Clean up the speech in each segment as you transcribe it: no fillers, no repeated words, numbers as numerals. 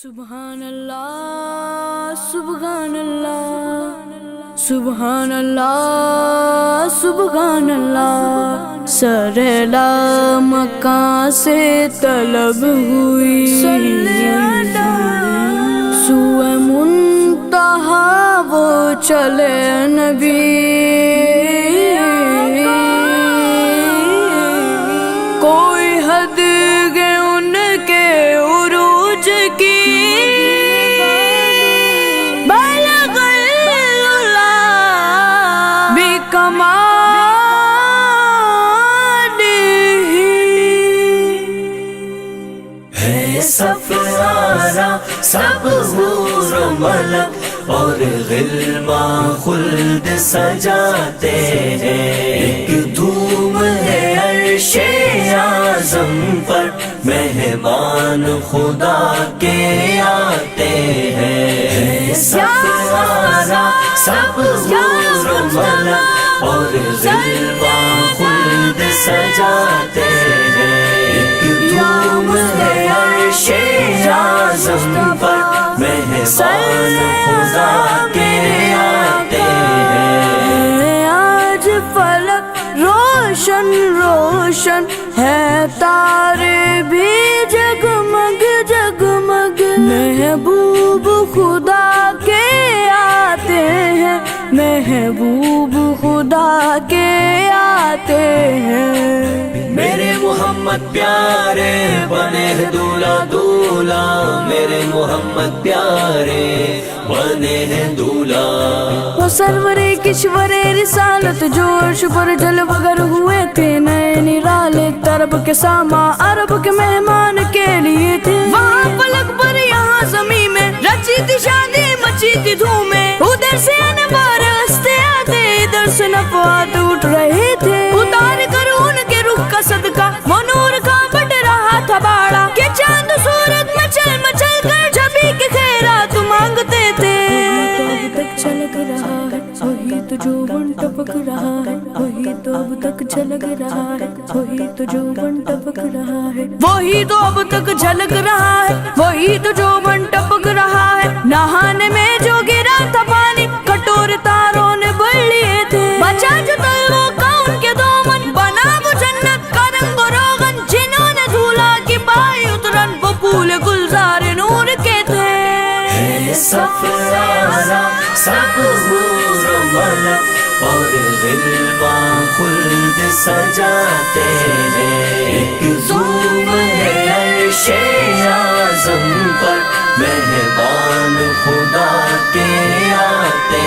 سبحان اللہ سبحان اللہ سبحان اللہ سبحان اللہ، سرلا مکان سے طلب ہوئی، سوئے منتہا وہ چلے نبی، کوئی حد گئے ان کے عروج کی، بلغ العلا بکمالہ، ہے سفارہ سب حور و ملک اور غلمان خلد سجاتے ہیں، ایک دھوم ہے عرش اعظم پر، مہمان خدا کے آتے ہیں، سفارہ سب حور و ملک اور غلمان خلد سجاتے ہیں، ایک دھوم ہے عرش اعظم پر، مہمان خدا کے آتے ہیں، آج فلک روشن روشن ہے، تارے بھی جگمگ جگمگ، محبوب خدا کے آتے ہیں، محبوب خدا کے آتے ہیں، میرے محمد پیارے بنے ہیں دولہا دولہا، میرے محمد پیارے بنے ہیں دولہا، وہ سرور کشور رسالت جو عرش پر جلوہ گر ہوئے تھے، نئے نرالے طرب کے ساما عرب کے مہمان کے لیے تھے، وہاں فلک پر یہاں زمین میں رچی تھی شادی مچی تھی دھومیں، ادھر سے انوار ہستے آتے ادھر سے نفحات اٹھ رہے تھے، اتار کر ان کے رخ کا صدقہ وہ نور کا بٹ رہا تھا باڑا، کہ چاند سورج مچل مچل کر جبھی کے خیرات مانگتے تھے، اب تک چھلک رہا ہے وہی تو جو بن ٹپک رہا ہے، وہی تو اب تک جھلک رہا ہے، وہی تو جو بن ٹپک رہا ہے، وہی تو اب تک جھلک رہا ہے، وہی تو جو بن ٹپک رہا ہے، نہانے میں جو گرا تھا پانی کٹور تاروں نے بھر لیے تھے، بچا جو تلووں کا ان کے دومن، بنا وہ جنت کا رنگ و روغن، جنہوں نے دھولا کی پائی اترن وہ پھول گلزار نور کے تھے، سفارہ سب حور و ملک اور غلمان خلد سجاتے ہیں، ایک دھوم ہے عرش اعظم پر، مہمان خدا کے آتے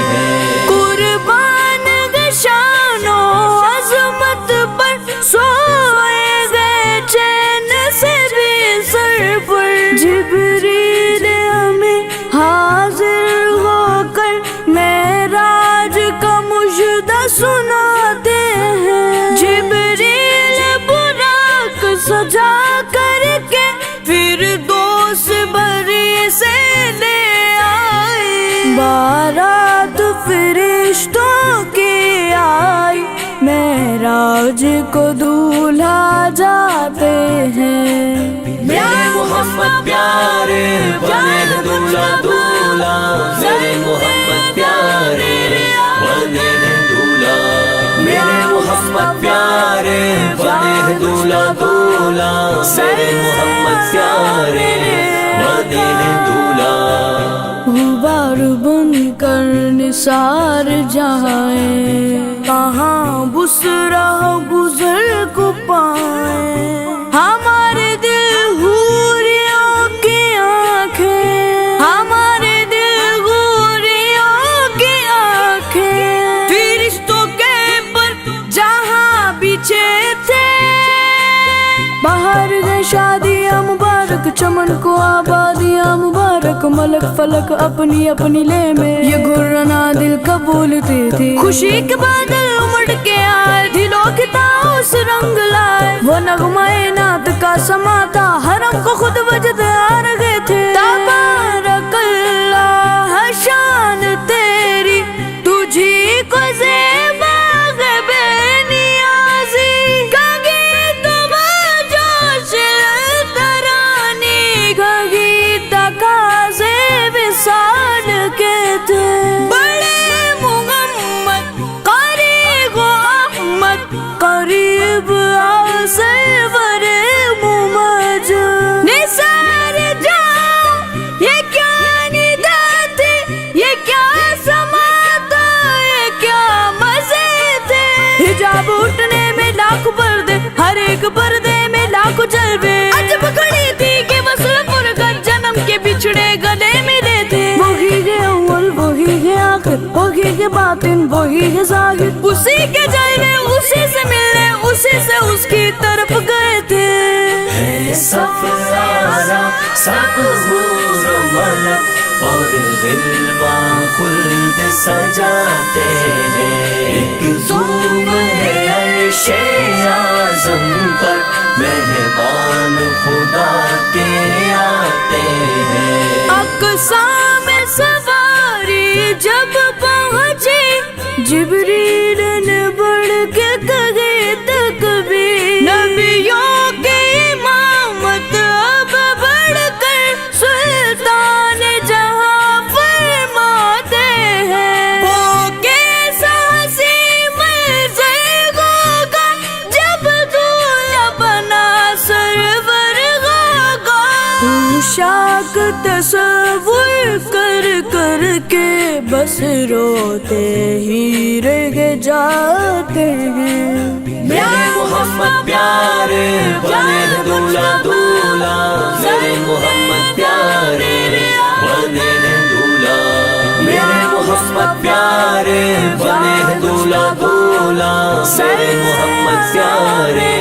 ہیں، قربان گئے شان و عظمت پر، سوئے گئے چین سے بھی سر پر، جبریل ہمیں حاضر ہو کر معراج کا مژدہ سناتے ہیں، جبریل براق سجا کر کے فردوس بری سے لے آئی، بارات فرشتوں کی آئی، معراج کو دولہا جاتے ہیں، میرے محمد پیارے بنے ہیں دولہا دولہا، میرے محمد پیارے بنے ہیں دولہا، میرے محمد پیارے بنے ہیں دولہا دولہا، میرے محمد پیارے بنے ہیں دولہا، غبار بن کر نثار جائیں، کہاں بسرا گزر کو پائیں، ہمارے دل حوریوں کی آنکھیں، ہمارے دل حوریوں کی آنکھیں، فرشتوں کے پر جہاں بچھے تھے، باہر گئے شادیاں مبارک چمن کو آبادیاں مبارک، ملک فلک اپنی اپنی لے میں یہ گھرنا دل کبولتے تھے، خوشی کے بادل امڑ کے آئے، دلوں کی تاؤس رنگ لائے، وہ نغمہ نعت کا سما تھا، حرم کو خود وجد آ رہے تھے، تبارک اللہ شان تیری تجھی کو زیبا بے نیازی، گاگی تم جوش ترانی، گاگی تک سے اس کی طرف گئے تھے. ہے سفارا سب حور و ملک اور غلمان خلد سجاتے ہیں. ایک زوم ہے عرش اعظم پر مہمان خدا کے آتے ہیں. اقسام سواری جب پہنچی جبریل نے بڑھ کے کہے تکبیر. نبیوں کی امامت اب بڑھ کر سلطان جہاں فرماتے ہیں. وہ کیسا حسین منظر ہوگا جب دولہا بنا سرور ہوگا. پوشاک تصور کر کر کے بس روتے ہی رہ جاتے ہیں. میرے محمد پیارے بنے دولہا دولہا. میرے محمد پیارے بنے دولہا. میرے محمد پیارے بنے دولہا دولہا. میرے محمد پیارے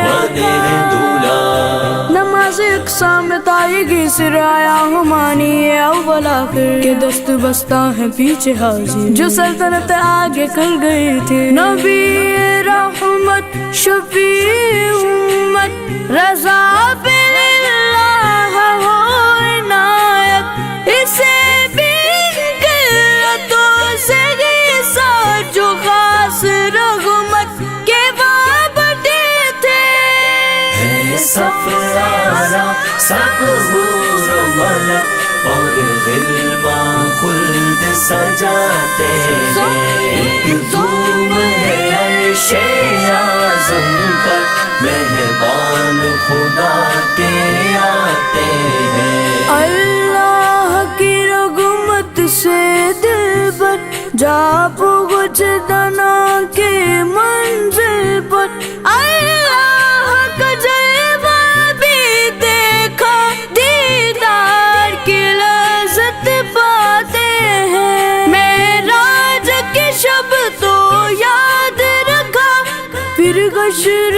بنے دولہا. نماز اقسام میں تائیگی سرایا ہمانی اول آخر کے دست بستہ ہیں پیچھے حاضر. جو سلطنت آگے کھل گئی تھی. نبی رحمت شفیع امت رضا باللہ ہو عنایت. اسے بھی قلتوں سے غصہ جو خاص رحمت کے وابطے تھے. ہے سفارا سب حور و ملک اور غلمان خلد سجاتے ہیں. ایک زوم ہے عرش اعظم پر مہمان خدا کے آتے ہیں. اللہ کی رحمت سے دل پر جا پہنچ دنا کے منزل پر. اللہ کا جلوہ بھی دیکھا دیدار کی لذت پاتے ہیں. معراج کی شب تو یاد رکھا پھر حشر